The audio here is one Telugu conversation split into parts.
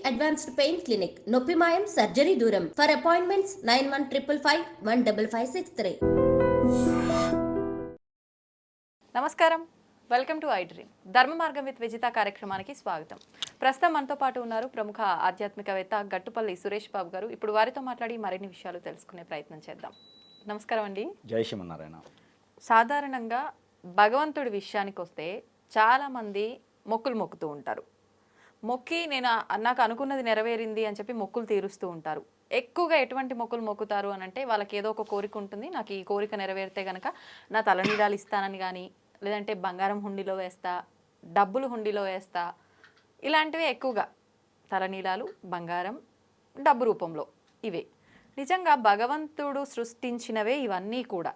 Advanced pain clinic. నొప్పి మాయం, సర్జరీ దూరం. For appointments 9155515563. నమస్కారం, వెల్కమ్ టు ఐ డ్రీమ్. ధర్మ మార్గం విత్ విజిత కార్యక్రమానికి స్వాగతం. ప్రస్తుతం మనతో పాటు ఉన్నారు ప్రముఖ ఆధ్యాత్మికవేత్త గట్టుపల్లి సురేష్ బాబు గారు. ఇప్పుడు వారితో మాట్లాడి మరిన్ని విషయాలు తెలుసుకునే ప్రయత్నం చేద్దాం. నమస్కారం అండి. జై శ్రీమన్నారాయణ. సాధారణంగా భగవంతుడి విషయానికి వస్తే చాలామంది మొక్కులు మొక్కుతూ ఉంటారు. మొక్కి నాకు అనుకున్నది నెరవేరింది అని చెప్పి మొక్కులు తీరుస్తూ ఉంటారు. ఎక్కువగా ఎటువంటి మొక్కులు మొక్కుతారు అని అంటే వాళ్ళకి ఏదో ఒక కోరిక ఉంటుంది. నాకు ఈ కోరిక నెరవేరితే కనుక నా తలనీలాలు ఇస్తానని కానీ, లేదంటే బంగారం హుండీలో వేస్తా, డబ్బులు హుండీలో వేస్తా, ఇలాంటివే ఎక్కువగా. తలనీలాలు, బంగారం, డబ్బు రూపంలో ఇవే. నిజంగా భగవంతుడు సృష్టించినవే ఇవన్నీ కూడా,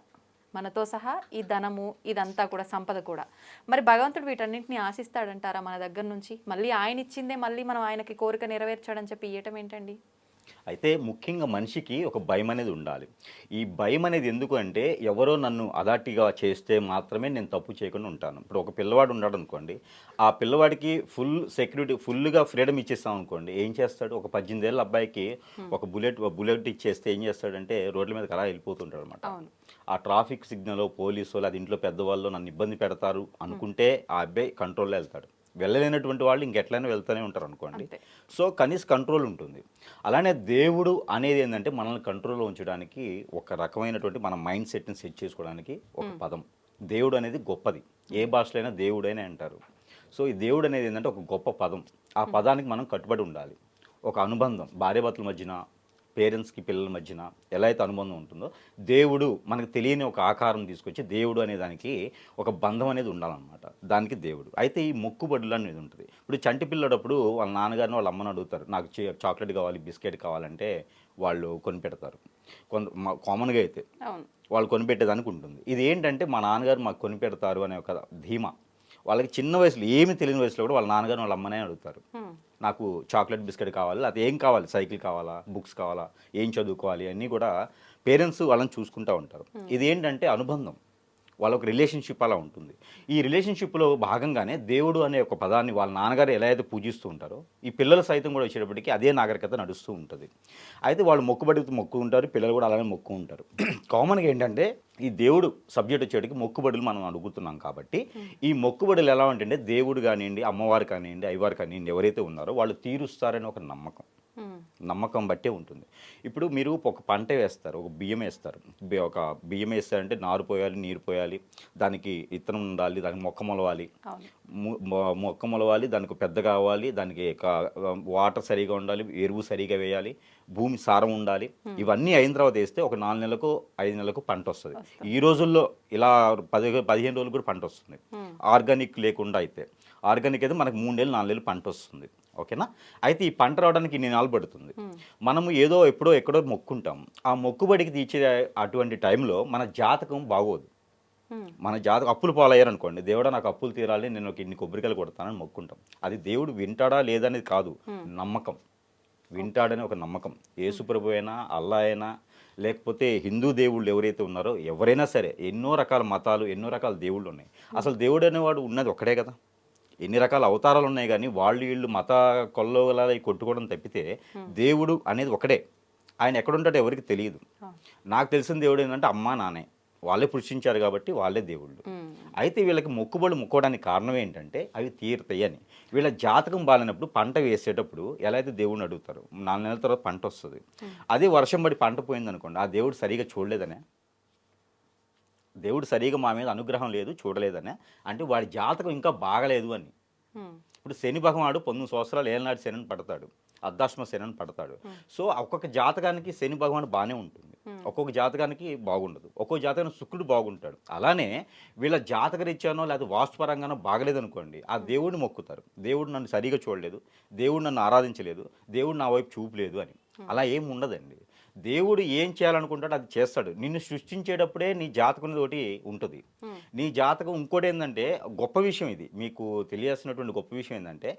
మనతో సహా ఈ ధనము ఇదంతా కూడా, సంపద కూడా. మరి భగవంతుడు వీటన్నింటినీ ఆశిస్తాడంటారా మన దగ్గర నుంచి? మళ్ళీ ఆయన ఇచ్చిందే మళ్ళీ మనం ఆయనకి కోరిక నెరవేర్చాడని చెప్పి ఇవ్వటం ఏంటండి? అయితే ముఖ్యంగా మనిషికి ఒక భయం అనేది ఉండాలి. ఈ భయం అనేది ఎందుకు అంటే, ఎవరో నన్ను అదాటిగా చేస్తే మాత్రమే నేను తప్పు చేయకుండా ఉంటాను. ఇప్పుడు ఒక పిల్లవాడు ఉన్నాడు అనుకోండి, ఆ పిల్లవాడికి ఫుల్ సెక్యూరిటీ, ఫుల్గా ఫ్రీడమ్ ఇచ్చేస్తాం అనుకోండి, ఏం చేస్తాడు? ఒక 18 ఏళ్ళ అబ్బాయికి ఒక బుల్లెట్ ఇచ్చేస్తే ఏం చేస్తాడంటే రోడ్ల మీదకి అలా వెళ్ళిపోతుంటాడు అనమాట. ఆ ట్రాఫిక్ సిగ్నల్, పోలీసు వాళ్ళు, అది ఇంట్లో పెద్దవాళ్ళు నన్ను ఇబ్బంది పెడతారు అనుకుంటే ఆ అబ్బాయి కంట్రోల్లో వెళ్తాడు. వెళ్ళలేనటువంటి వాళ్ళు ఇంకెట్లయినా వెళ్తూనే ఉంటారు అనుకోండి. సో కనీస కంట్రోల్ ఉంటుంది. అలానే దేవుడు అనేది ఏంటంటే మనల్ని కంట్రోల్లో ఉంచడానికి ఒక రకమైనటువంటి మన మైండ్ సెట్ని సెట్ చేసుకోవడానికి ఒక పదం. దేవుడు అనేది గొప్పది. ఏ భాషలో అయినా దేవుడైనా అంటారు. సో ఈ దేవుడు అనేది ఏంటంటే ఒక గొప్ప పదం. ఆ పదానికి మనం కట్టుబడి ఉండాలి. ఒక అనుబంధం, భార్యాభర్తల మధ్యన, పేరెంట్స్కి పిల్లల మధ్యన ఎలా అయితే అనుబంధం ఉంటుందో, దేవుడు మనకు తెలియని ఒక ఆకారం తీసుకొచ్చి దేవుడు అనే దానికి ఒక బంధం అనేది ఉండాలన్నమాట. దానికి దేవుడు. అయితే ఈ మొక్కుబడులు అనేది ఉంటుంది. ఇప్పుడు చంటి పిల్లడప్పుడు వాళ్ళ నాన్నగారిని వాళ్ళ అమ్మని అడుగుతారు, నాకు చాక్లెట్ కావాలి, బిస్కెట్ కావాలంటే వాళ్ళు కొనిపెడతారు. కామన్గా అయితే వాళ్ళు కొనిపెట్టేదానికి ఉంటుంది. ఇది ఏంటంటే మా నాన్నగారు మాకు కొనిపెడతారు అనే ఒక ధీమా. వాళ్ళకి చిన్న వయసులో, ఏమి తెలియని వయసులో కూడా వాళ్ళ నాన్నగారు వాళ్ళ అమ్మనే అడుగుతారు, నాకు చాక్లెట్ బిస్కెట్ కావాలి, అది ఏం కావాలి, సైకిల్ కావాలా, బుక్స్ కావాలా, ఏం చదువుకోవాలి, అన్నీ కూడా పేరెంట్స్ వాళ్ళని చూసుకుంటూ ఉంటారు. ఇది ఏంటంటే అనుబంధం, వాళ్ళ ఒక రిలేషన్షిప్ అలా ఉంటుంది. ఈ రిలేషన్షిప్లో భాగంగానే దేవుడు అనే ఒక పదాన్ని వాళ్ళ నాన్నగారు ఎలా అయితే పూజిస్తూ ఉంటారో, ఈ పిల్లలు సైతం కూడా వచ్చేటప్పటికి అదే నాగరికత నడుస్తూ ఉంటుంది. అయితే వాళ్ళు మొక్కు ఉంటారు, పిల్లలు కూడా అలానే మొక్కు ఉంటారు. కామన్గా ఏంటంటే ఈ దేవుడు సబ్జెక్ట్ వచ్చేటికి మొక్కుబడులు మనం అడుగుతున్నాం కాబట్టి, ఈ మొక్కుబడులు ఎలా ఉంటుంటే దేవుడు కానివ్వండి, అమ్మవారు కానివ్వండి, అయ్యవారు కానివ్వండి, ఎవరైతే ఉన్నారో వాళ్ళు తీరుస్తారని ఒక నమ్మకం బట్టే ఉంటుంది. ఇప్పుడు మీరు ఒక పంట వేస్తారు, ఒక బియ్యం వేస్తారు. ఒక బియ్యం వేస్తారంటే నారు పోయాలి, నీరు పోయాలి, దానికి ఇత్తనం ఉండాలి, దానికి మొక్క మొలవాలి, దానికి పెద్ద కావాలి, దానికి వాటర్ సరిగా ఉండాలి, ఎరువు సరిగా వేయాలి, భూమి సారం ఉండాలి. ఇవన్నీ అయిన తర్వాత వేస్తే ఒక 4 నెలలకు 5 నెలలకు పంట వస్తుంది. ఈ రోజుల్లో ఇలా 15 రోజులు కూడా పంట వస్తుంది. ఆర్గానిక్ లేకుండా అయితే, ఆర్గానిక్ అయితే మనకు 3 నెలలు 4 నెలలు పంట వస్తుంది. ఓకేనా? అయితే ఈ పంట రావడానికి ఇన్ని నెలలు పడుతుంది. మనము ఏదో ఎక్కడో మొక్కుంటాం. ఆ మొక్కుబడికి తీర్చే అటువంటి టైంలో మన జాతకం బాగోదు. మన జాతకం అప్పులు పాలయ్యారనుకోండి, దేవుడా నాకు అప్పులు తీరాలి, నేను ఇన్ని కొబ్బరికాయలు కొడతానని మొక్కుంటాం. అది దేవుడు వింటాడా లేదనేది కాదు, నమ్మకం. వింటాడని ఒక నమ్మకం. యేసుప్రభు అయినా, అల్లా అయినా, లేకపోతే హిందూ దేవుళ్ళు ఎవరైతే ఉన్నారో, ఎవరైనా సరే, ఎన్నో రకాల మతాలు, ఎన్నో రకాల దేవుళ్ళు ఉన్నాయి. అసలు దేవుడు అనేవాడు ఉన్నది ఒకడే కదా. ఎన్ని రకాల అవతారాలు ఉన్నాయి, కానీ వీళ్ళు మత కొల్లోలా కొట్టుకోవడం తప్పితే దేవుడు అనేది ఒకడే. ఆయన ఎక్కడుంటాడో ఎవరికి తెలియదు. నాకు తెలిసిన దేవుడు ఏంటంటే అమ్మా నాన్నే, వాళ్ళే పురుషించారు కాబట్టి వాళ్ళే దేవుళ్ళు. అయితే వీళ్ళకి మొక్కుబడులు మొక్కోవడానికి కారణం ఏంటంటే అవి తీరుతాయి అని. వీళ్ళ జాతకం బాగాలేనప్పుడు పంట వేసేటప్పుడు ఎలా అయితే దేవుడిని అడుగుతారు, 4 నెలల తర్వాత పంట వస్తుంది. అదే వర్షం పడి పంట పోయిందనుకోండి, ఆ దేవుడు సరిగా చూడలేదనే, దేవుడు సరిగా మా మీద అనుగ్రహం లేదు, చూడలేదనే, అంటే వాడి జాతకం ఇంకా బాగలేదు అని. ఇప్పుడు శని భగవానుడు 19 సంవత్సరాలు ఏళ్ళనాడు శని పడతాడు, అర్ధాశ్మ శని పడతాడు. సో ఒక్కొక్క జాతకానికి శని భగవానుడు బాగానే ఉంటుంది, ఒక్కొక్క జాతకానికి బాగుండదు, ఒక్కొక్క జాతకానికి శుక్రుడు బాగుంటాడు. అలానే వీళ్ళ జాతక రీత్యానో లేదా వాస్తుపరంగానో బాగలేదనుకోండి, ఆ దేవుడిని మొక్కుతారు, దేవుడు నన్ను సరిగా చూడలేదు, దేవుడు నన్ను ఆరాధించలేదు, దేవుడు నా వైపు చూపలేదు అని. అలా ఏమి ఉండదండి. దేవుడు ఏం చేయాలనుకుంటాడో అది చేస్తాడు. నిన్ను సృష్టించేటప్పుడే నీ జాతకం తోటి ఉంటుంది. నీ జాతకం ఇంకోటి ఏంటంటే గొప్ప విషయం, ఇది మీకు తెలియాల్సినటువంటి గొప్ప విషయం ఏంటంటే,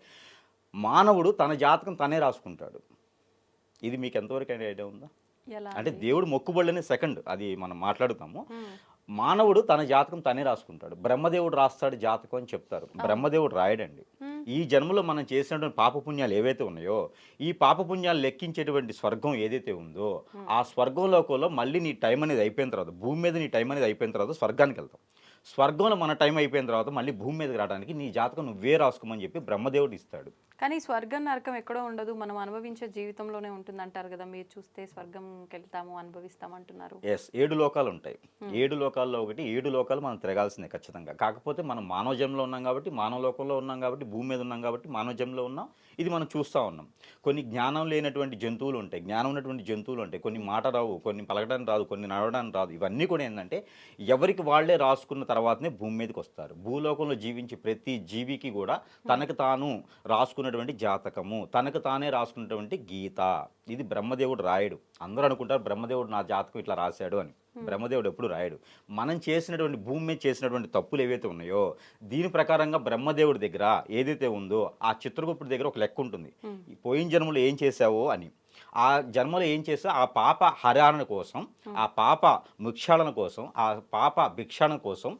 మానవుడు తన జాతకం తనే రాసుకుంటాడు. ఇది మీకు ఎంతవరకు ఐడియా ఉందా? అంటే దేవుడు మొక్కుబడులని సెకండ్, అది మనం మాట్లాడుతాము. మానవుడు తన జాతకం తనే రాసుకుంటాడు. బ్రహ్మదేవుడు రాస్తాడు జాతకం అని చెప్తారు. బ్రహ్మదేవుడు రాయడండి. ఈ జన్మలో మనం చేసినటువంటి పాపపుణ్యాలు ఏవైతే ఉన్నాయో, ఈ పాపపుణ్యాలు లెక్కించేటువంటి స్వర్గం ఏదైతే ఉందో, ఆ స్వర్గంలోకంలో మళ్ళీ నీ టైం అనేది అయిపోయిన తర్వాత, భూమి మీద నీ టైం అనేది అయిపోయిన తర్వాత స్వర్గానికి వెళ్తాం. స్వర్గంలో మన టైం అయిపోయిన తర్వాత మళ్ళీ భూమి మీదకి రావడానికి నీ జాతకం నువ్వే రాసుకోమని చెప్పి బ్రహ్మదేవుడు ఇస్తాడు. కానీ స్వర్గం నరకం ఎక్కడో ఉండదు, మనం అనుభవించే జీవితంలోనే ఉంటుంది అంటారు కదా. మీరు చూస్తే స్వర్గంకి వెళ్తాము అనుభవిస్తాం అంటున్నారు. ఎస్, 7 లోకాలు ఉంటాయి. 7 లోకాల్లో ఒకటి, 7 లోకాలు మనం తిరగాల్సిందే ఖచ్చితంగా. కాకపోతే మనం మానవ జన్మలో ఉన్నాం కాబట్టి, మానవ లోకంలో ఉన్నాం కాబట్టి, భూమి మీద ఉన్నాం కాబట్టి మానవ జన్మలో ఉన్నాం. ఇది మనం చూస్తూ ఉన్నాం. కొన్ని జ్ఞానం లేనటువంటి జంతువులు ఉంటాయి, జ్ఞానం ఉన్నటువంటి జంతువులు ఉంటాయి. కొన్ని మాట రావు, కొన్ని పలకడానికి రాదు, కొన్ని నడవడానికి రాదు. ఇవన్నీ కూడా ఏంటంటే ఎవరికి వాళ్లే రాసుకున్న తర్వాతనే భూమి మీదకి వస్తారు. భూలోకంలో జీవించే ప్రతి జీవికి కూడా తనకు తాను రాసుకున్నటువంటి జాతకము, తనకు తానే రాసుకున్నటువంటి గీత. ఇది బ్రహ్మదేవుడు రాయడు. అందరూ అనుకుంటారు బ్రహ్మదేవుడు నా జాతకం ఇట్లా రాశాడు అని. బ్రహ్మదేవుడు ఎప్పుడు రాయడు. మనం చేసినటువంటి భూమి మీద చేసినటువంటి తప్పులు ఏవైతే ఉన్నాయో దీని ప్రకారంగా బ్రహ్మదేవుడి దగ్గర ఏదైతే ఉందో ఆ చిత్రగుప్తుడి దగ్గర ఒక లెక్క ఉంటుంది. పోయిన జన్మలో ఏం చేశావో అని. ఆ జన్మలో ఏం చేసా ఆ పాప హరణ కోసం, ఆ పాప ముక్షాళన కోసం, ఆ పాప భిక్షాళన కోసం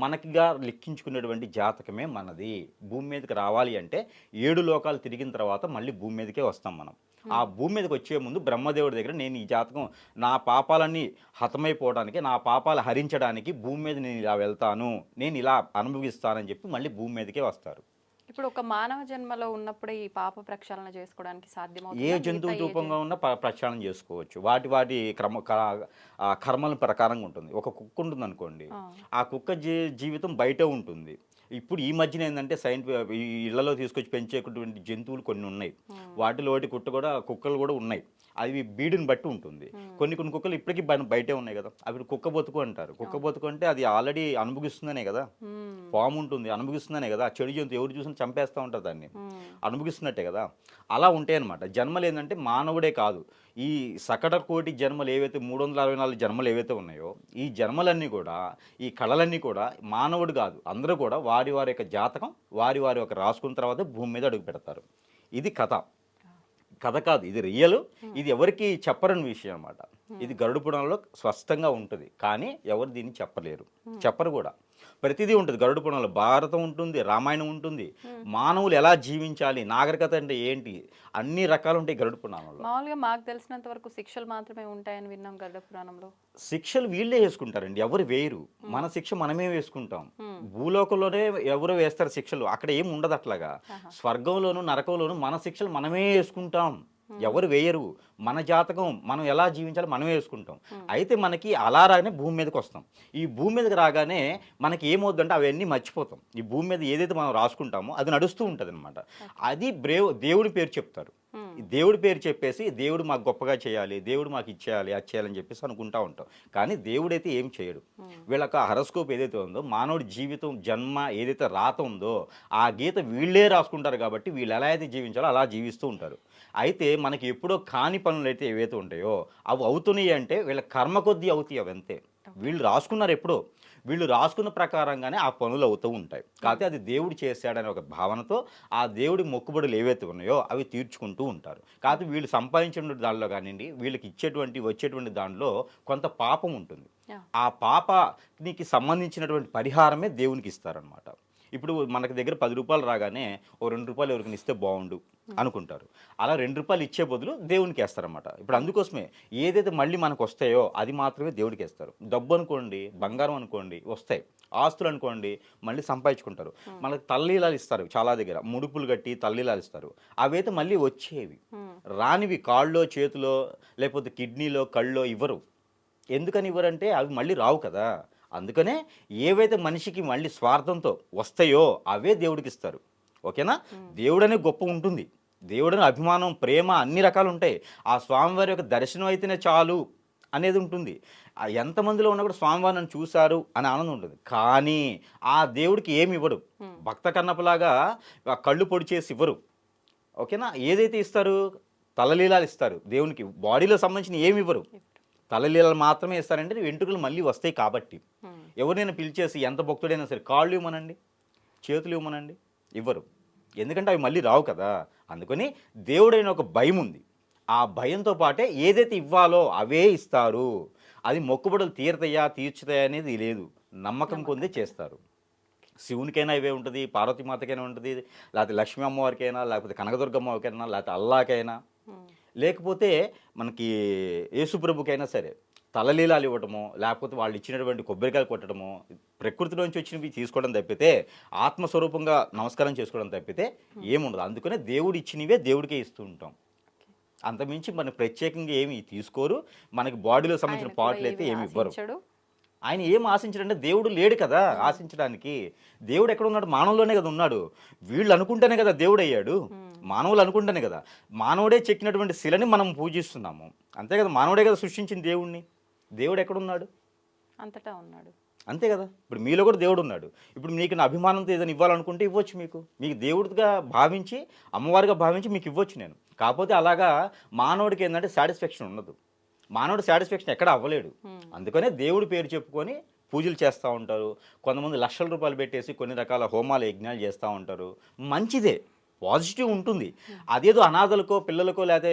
మనకిగా లెక్కించుకునేటువంటి జాతకమే మనది. భూమి మీదకి రావాలి అంటే 7 లోకాలు తిరిగిన తర్వాత మళ్ళీ భూమి మీదకే వస్తాం మనం. ఆ భూమి మీదకి వచ్చే ముందు బ్రహ్మదేవుడి దగ్గర నేను ఈ జాతకం నా పాపాలన్నీ హతమైపోవడానికి, నా పాపాలు హరించడానికి భూమి మీద నేను ఇలా వెళ్తాను, నేను ఇలా అనుభవిస్తానని చెప్పి మళ్ళీ భూమి మీదకే వస్తారు. ఇప్పుడు ఒక మానవ జన్మలో ఉన్నప్పుడే ఈ పాప ప్రక్షాళన చేసుకోవడానికి సాధ్యమవుతుంది. ఏ జంతువు రూపంగా ఉన్నా ప్రక్షాళన చేసుకోవచ్చు. వాటి కర్మల ప్రకారంగా ఉంటుంది. ఒక కుక్క ఉంటుంది అనుకోండి, ఆ కుక్క జీవితం బయటే ఉంటుంది. ఇప్పుడు ఈ మధ్యన ఏంటంటే ఈ ఇళ్లలో తీసుకొచ్చి పెంచేటువంటి జంతువులు కొన్ని ఉన్నాయి. వాటిలో కుక్కలు కూడా ఉన్నాయి. అవి బీడుని బట్టి ఉంటుంది. కొన్ని కుక్కలు ఇప్పటికీ బయటే ఉన్నాయి కదా, అవి కుక్క బతుకు అంటారు. కుక్క బతుకు అంటే అది ఆల్రెడీ అనుభవిస్తుందనే కదా. పాము ఉంటుంది, అనుభవిస్తుందనే కదా. చెడు జంతువు ఎవరు చూసినా చంపేస్తూ ఉంటారు, దాన్ని అనుభవిస్తున్నట్టే కదా. అలా ఉంటాయి అనమాట జన్మలు. ఏంటంటే మానవుడే కాదు, ఈ సకట కోటి జన్మలు ఏవైతే 364 జన్మలు ఏవైతే ఉన్నాయో ఈ జన్మలన్నీ కూడా, ఈ కళలన్నీ కూడా మానవుడు కాదు, అందరూ కూడా వారి యొక్క జాతకం వారి యొక్క రాసుకున్న తర్వాత భూమి మీద అడుగు పెడతారు. ఇది కథ కాదు, ఇది రియల్. ఇది ఎవరికి చెప్పరని విషయం అన్నమాట. ఇది గరుడ పురాణంలో స్పష్టంగా ఉంటుంది, కానీ ఎవరు దీన్ని చెప్పరు కూడా. ప్రతిదీ ఉంటుంది గరుడ పురాణంలో. భారతం ఉంటుంది, రామాయణం ఉంటుంది, మానవులు ఎలా జీవించాలి, నాగరికత అంటే ఏంటి, అన్ని రకాలు ఉంటాయి గరుడ పురాణంలో. మామూలుగా మాకు తెలిసినంత వరకు శిక్షలు మాత్రమే ఉంటాయని విన్నాం గరుడ పురాణంలో. శిక్షలు వీళ్ళే వేసుకుంటారండి, ఎవరు వేయరు. మన శిక్ష మనమే వేసుకుంటాం. భూలోకంలోనే ఎవరు వేస్తారు శిక్షలు, అక్కడ ఏం ఉండదు అట్లాగా. స్వర్గంలోను నరకంలోను మన శిక్షలు మనమే వేసుకుంటాం, ఎవరు వేయరు. మన జాతకం మనం ఎలా జీవించాలో మనమే వేసుకుంటాం. అయితే మనకి అలా రాగానే భూమి మీదకి వస్తాం. ఈ భూమి మీదకి రాగానే మనకి ఏమవుద్దంటే అవన్నీ మర్చిపోతాం. ఈ భూమి మీద ఏదైతే మనం రాసుకుంటామో అది నడుస్తూ ఉంటుంది అనమాట. అది దేవుడి పేరు చెప్తారు. దేవుడి పేరు చెప్పేసి దేవుడు మాకు గొప్పగా చేయాలి, దేవుడు మాకు ఇచ్చేయాలి, అది చేయాలని చెప్పేసి అనుకుంటా ఉంటాం. కానీ దేవుడైతే ఏం చేయడు. వీళ్ళకి హరస్కోప్ ఏదైతే ఉందో, మానవుడి జీవితం జన్మ ఏదైతే రాత ఉందో ఆ గీత వీళ్ళే రాసుకుంటారు. కాబట్టి వీళ్ళు ఎలా అయితే జీవించాలో అలా జీవిస్తూ ఉంటారు. అయితే మనకి ఎప్పుడో కాని పనులు అయితే ఏవైతే ఉంటాయో అవి అవుతున్నాయి అంటే వీళ్ళ కర్మ కొద్దీ అవుతాయి. అవి అంతే, వీళ్ళు రాసుకున్నారు ఎప్పుడో, వీళ్ళు రాసుకున్న ప్రకారంగానే ఆ పనులు అవుతూ ఉంటాయి. కాకపోతే అది దేవుడు చేశాడనే ఒక భావనతో ఆ దేవుడి మొక్కుబడులు ఏవైతే ఉన్నాయో అవి తీర్చుకుంటూ ఉంటారు. కాకపోతే వీళ్ళు సంపాదించిన దానిలో కానివ్వండి, వీళ్ళకి వచ్చేటువంటి దానిలో కొంత పాపం ఉంటుంది. ఆ పాపానికి సంబంధించినటువంటి పరిహారమే దేవునికి ఇస్తారనమాట. ఇప్పుడు మనకి దగ్గర 10 రూపాయలు రాగానే ఓ 2 రూపాయలు ఎవరికైనా ఇస్తే బాగుండు అనుకుంటారు. అలా 2 రూపాయలు ఇచ్చే బదులు దేవునికి వేస్తారనమాట. ఇప్పుడు అందుకోసమే ఏదైతే మళ్ళీ మనకు వస్తాయో అది మాత్రమే దేవుడికి వేస్తారు. డబ్బు అనుకోండి, బంగారం అనుకోండి వస్తాయి, ఆస్తులు అనుకోండి మళ్ళీ సంపాదించుకుంటారు. మనకు తల్లీలాలు ఇస్తారు, చాలా దగ్గర ముడుపులు కట్టి తల్లీలాలు ఇస్తారు. అవైతే మళ్ళీ వచ్చేవి. రానివి కాళ్ళలో చేతిలో లేకపోతే కిడ్నీలో కళ్ళలో ఇవ్వరు. ఎందుకని ఇవ్వరంటే అవి మళ్ళీ రావు కదా. అందుకనే ఏవైతే మనిషికి మళ్ళీ స్వార్థంతో వస్తాయో అవే దేవుడికి ఇస్తారు. ఓకేనా. దేవుడనే గొప్ప ఉంటుంది, దేవుడని అభిమానం, ప్రేమ అన్ని రకాలు ఉంటాయి. ఆ స్వామివారి యొక్క దర్శనం అయితేనే చాలు అనేది ఉంటుంది. ఎంతమందిలో ఉన్నా కూడా స్వామివారు నన్ను చూశారు అని ఆనందం ఉంటుంది. కానీ ఆ దేవుడికి ఏమి ఇవ్వడు. భక్త కన్నప్పలాగా కళ్ళు పొడి చేసి ఇవ్వరు. ఓకేనా. ఏదైతే ఇస్తారు, తలలీలాలు ఇస్తారు. దేవునికి బాడీలో సంబంధించిన ఏమి ఇవ్వరు, తలలీలలు మాత్రమే ఇస్తారంటే వెంట్రుకలు మళ్ళీ వస్తాయి. కాబట్టి ఎవరినైనా పిలిచేసి ఎంత భక్తుడైనా సరే కాళ్ళు ఇవ్వమనండి, చేతులు ఇవ్వమనండి, ఇవ్వరు. ఎందుకంటే అవి మళ్ళీ రావు కదా. అందుకని దేవుడైన ఒక భయం ఉంది. ఆ భయంతో పాటే ఏదైతే ఇవ్వాలో అవే ఇస్తారు. అది మొక్కుబడులు తీరతాయా తీర్చుతాయా అనేది లేదు, నమ్మకం కొందే చేస్తారు. శివునికైనా ఇవే ఉంటుంది, పార్వతీమాతకైనా ఉంటుంది, లేకపోతే లక్ష్మీ అమ్మవారికైనా, లేకపోతే కనకదుర్గమ్మవారికైనా, లేకపోతే అల్లాకైనా, లేకపోతే మనకి యేసుప్రభుకైనా సరే తలలీలాలు ఇవ్వటము, లేకపోతే వాళ్ళు ఇచ్చినటువంటి కొబ్బరికాయలు కొట్టడము, ప్రకృతిలోంచి వచ్చినవి తీసుకోవడం తప్పితే, ఆత్మస్వరూపంగా నమస్కారం చేసుకోవడం తప్పితే ఏముండదు. అందుకనే దేవుడు ఇచ్చినవే దేవుడికే ఇస్తూ ఉంటాం. అంతమించి మన ప్రత్యేకంగా ఏమి తీసుకోరు, మనకి బాడీలో సంబంధించిన పార్ట్లు అయితే ఏమి ఇవ్వరు. ఆయన ఏం ఆశించడంటే దేవుడు లేడు కదా ఆశించడానికి. దేవుడు ఎక్కడ ఉన్నాడు? మానవులోనే కదా ఉన్నాడు. వీళ్ళు అనుకుంటేనే కదా దేవుడు అయ్యాడు, మానవులు అనుకుంటేనే కదా. మానవుడే చెక్కినటువంటి శిలని మనం పూజిస్తున్నాము, అంతే కదా. మానవుడే కదా సృష్టించిన దేవుణ్ణి. దేవుడు ఎక్కడున్నాడు? అంతటా ఉన్నాడు, అంతే కదా. ఇప్పుడు మీలో కూడా దేవుడు ఉన్నాడు. ఇప్పుడు మీకు నా అభిమానంతో ఏదైనా ఇవ్వాలనుకుంటే ఇవ్వచ్చు. మీకు దేవుడిగా భావించి, అమ్మవారిగా భావించి మీకు ఇవ్వచ్చు నేను. కాకపోతే అలాగా మానవుడికి ఏంటంటే సాటిస్ఫాక్షన్ ఉండదు. మానవుడు సాటిస్ఫాక్షన్ ఎక్కడ అవ్వలేడు. అందుకనే దేవుడి పేరు చెప్పుకొని పూజలు చేస్తూ ఉంటారు. కొంతమంది లక్షల రూపాయలు పెట్టేసి కొన్ని రకాల హోమాలు యజ్ఞాలు చేస్తూ ఉంటారు. మంచిదే, పాజిటివ్ ఉంటుంది. అదేదో అనాథలకో పిల్లలకో లేకపోతే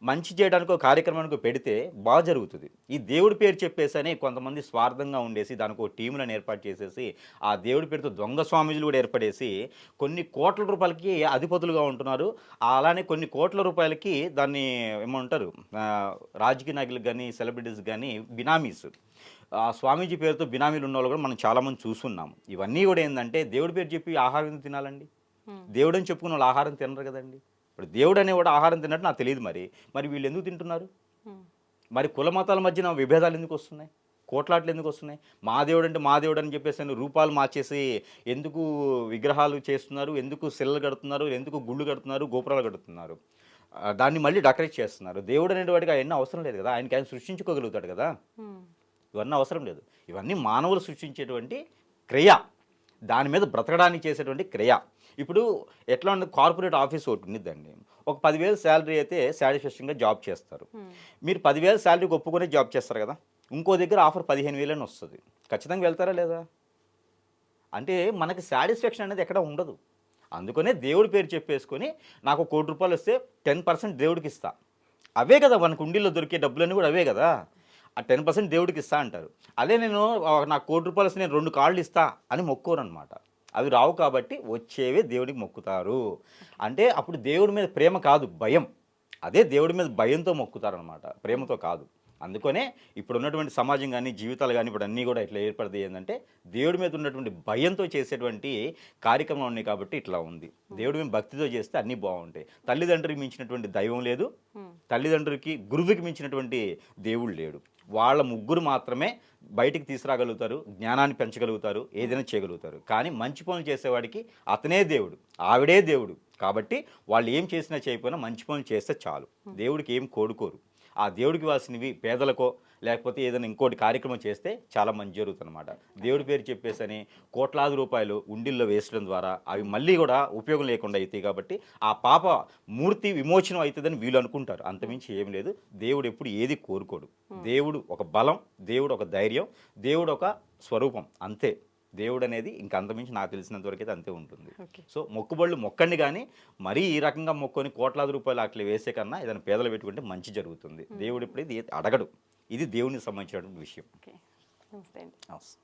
మంచి చేయడానికో కార్యక్రమానికో పెడితే బాగా జరుగుతుంది. ఈ దేవుడి పేరు చెప్పేసని కొంతమంది స్వార్థంగా ఉండేసి దానికి ఒక టీములను ఏర్పాటు చేసేసి ఆ దేవుడి పేరుతో దొంగ స్వామీజీలు కూడా ఏర్పడేసి కొన్ని కోట్ల రూపాయలకి అధిపతులుగా ఉంటున్నారు. అలానే కొన్ని కోట్ల రూపాయలకి దాన్ని ఏమంటారు, రాజకీయ నాయకులకు కానీ సెలబ్రిటీస్ కానీ బినామీస్, ఆ స్వామీజీ పేరుతో బినామీలు ఉన్న వాళ్ళు కూడా మనం చాలామంది చూస్తున్నాము. ఇవన్నీ కూడా ఏంటంటే దేవుడి పేరు చెప్పి ఆహారం ఎందుకు తినాలండి? దేవుడు అని చెప్పుకున్న వాళ్ళు ఆహారం తినరు కదండి. ఇప్పుడు దేవుడు అనేవాడు ఆహారం తిన్నట్టు నాకు తెలియదు. మరి వీళ్ళు ఎందుకు తింటున్నారు? మరి కుల మతాల మధ్యన విభేదాలు ఎందుకు వస్తున్నాయి? కోట్లాట్లు ఎందుకు వస్తున్నాయి? మా దేవుడు అంటే మా దేవుడు అని చెప్పేసి రూపాలు మార్చేసి ఎందుకు విగ్రహాలు చేస్తున్నారు, ఎందుకు శిలలు కడుతున్నారు, ఎందుకు గుళ్ళు కడుతున్నారు, గోపురాలు కడుతున్నారు, దాన్ని మళ్ళీ డెకరేట్ చేస్తున్నారు. దేవుడు అనేవాడికి అవన్నీ అవసరం లేదు కదా. ఆయన సృష్టించుకోగలుగుతాడు కదా. ఇవన్నీ అవసరం లేదు. ఇవన్నీ మానవులు సృష్టించేటువంటి క్రియ, దాని మీద బ్రతకడానికి చేసేటువంటి క్రియ. ఇప్పుడు ఎట్లా ఉంటుంది, కార్పొరేట్ ఆఫీస్ ఒకటి ఉండిద్దండి. ఒక 10,000 శాలరీ అయితే సాటిస్ఫాక్షన్గా జాబ్ చేస్తారు. మీరు 10,000 శాలరీకి ఒప్పుకొని జాబ్ చేస్తారు కదా. ఇంకో దగ్గర ఆఫర్ 15,000 అని వస్తుంది. ఖచ్చితంగా వెళ్తారా లేదా? అంటే మనకి సాటిస్ఫాక్షన్ అనేది ఎక్కడ ఉండదు. అందుకనే దేవుడి పేరు చెప్పేసుకొని నాకు 1 కోటి రూపాయలు వస్తే 10% దేవుడికి ఇస్తా. అవే కదా మనకు ఉండిలో దొరికే డబ్బులన్నీ కూడా అవే కదా. ఆ 10% దేవుడికి ఇస్తా అంటారు. అదే నేను నాకు 1 కోటి రూపాయలు వస్తే నేను 2 కార్లు ఇస్తా అని మొక్కోరు అనమాట. అవి రావు కాబట్టి వచ్చేవే దేవుడికి మొక్కుతారు. అంటే అప్పుడు దేవుడి మీద ప్రేమ కాదు, భయం. అదే దేవుడి మీద భయంతో మొక్కుతారనమాట, ప్రేమతో కాదు. అందుకనే ఇప్పుడు ఉన్నటువంటి సమాజం కానీ జీవితాలు కానీ ఇప్పుడు అన్నీ కూడా ఇట్లా ఏర్పడతాయి. ఏంటంటే దేవుడి మీద ఉన్నటువంటి భయంతో చేసేటువంటి కార్యక్రమం ఉన్నాయి కాబట్టి ఇట్లా ఉంది. దేవుడి మీద భక్తితో చేస్తే అన్నీ బాగుంటాయి. తల్లిదండ్రులకి మించినటువంటి దైవం లేదు, తల్లిదండ్రులకి గురువుకి మించినటువంటి దేవుడు లేడు. వాళ్ళ ముగ్గురు మాత్రమే బయటికి తీసుకురాగలుగుతారు, జ్ఞానాన్ని పెంచగలుగుతారు, ఏదైనా చేయగలుగుతారు. కానీ మంచి పనులు చేసేవాడికి అతనే దేవుడు, ఆవిడే దేవుడు. కాబట్టి వాళ్ళు ఏం చేసినా చేయకపోయినా మంచి పనులు చేస్తే చాలు. దేవుడికి ఏం కోరుకోరు. ఆ దేవుడికి వాసినవి పేదలకో లేకపోతే ఏదైనా ఇంకోటి కార్యక్రమం చేస్తే చాలా మంచి జరుగుతుంది అనమాట. దేవుడి పేరు చెప్పేసని కోట్లాది రూపాయలు ఉండిల్లో వేసడం ద్వారా అవి మళ్ళీ కూడా ఉపయోగం లేకుండా అవుతాయి. కాబట్టి ఆ పాప మూర్తి విమోచనం అవుతుందని వీళ్ళు అనుకుంటారు. అంతమించి ఏం లేదు. దేవుడు ఎప్పుడు ఏది కోరుకోడు. దేవుడు ఒక బలం, దేవుడు ఒక ధైర్యం, దేవుడు ఒక స్వరూపం, అంతే. దేవుడు అనేది ఇంకా అంతమించి నాకు తెలిసినంత వరకు అయితే అంతే ఉంటుంది. సో మొక్కుబళ్ళు మొక్కండి, కానీ మరీ ఈ రకంగా మొక్కొని కోట్లాది రూపాయలు అట్లా వేసే కన్నా ఏదైనా పేదలు పెట్టుకుంటే మంచి జరుగుతుంది. దేవుడు ఇప్పుడు ఇది అడగడు. ఇది దేవునికి సంబంధించినటువంటి విషయం. నమస్తే.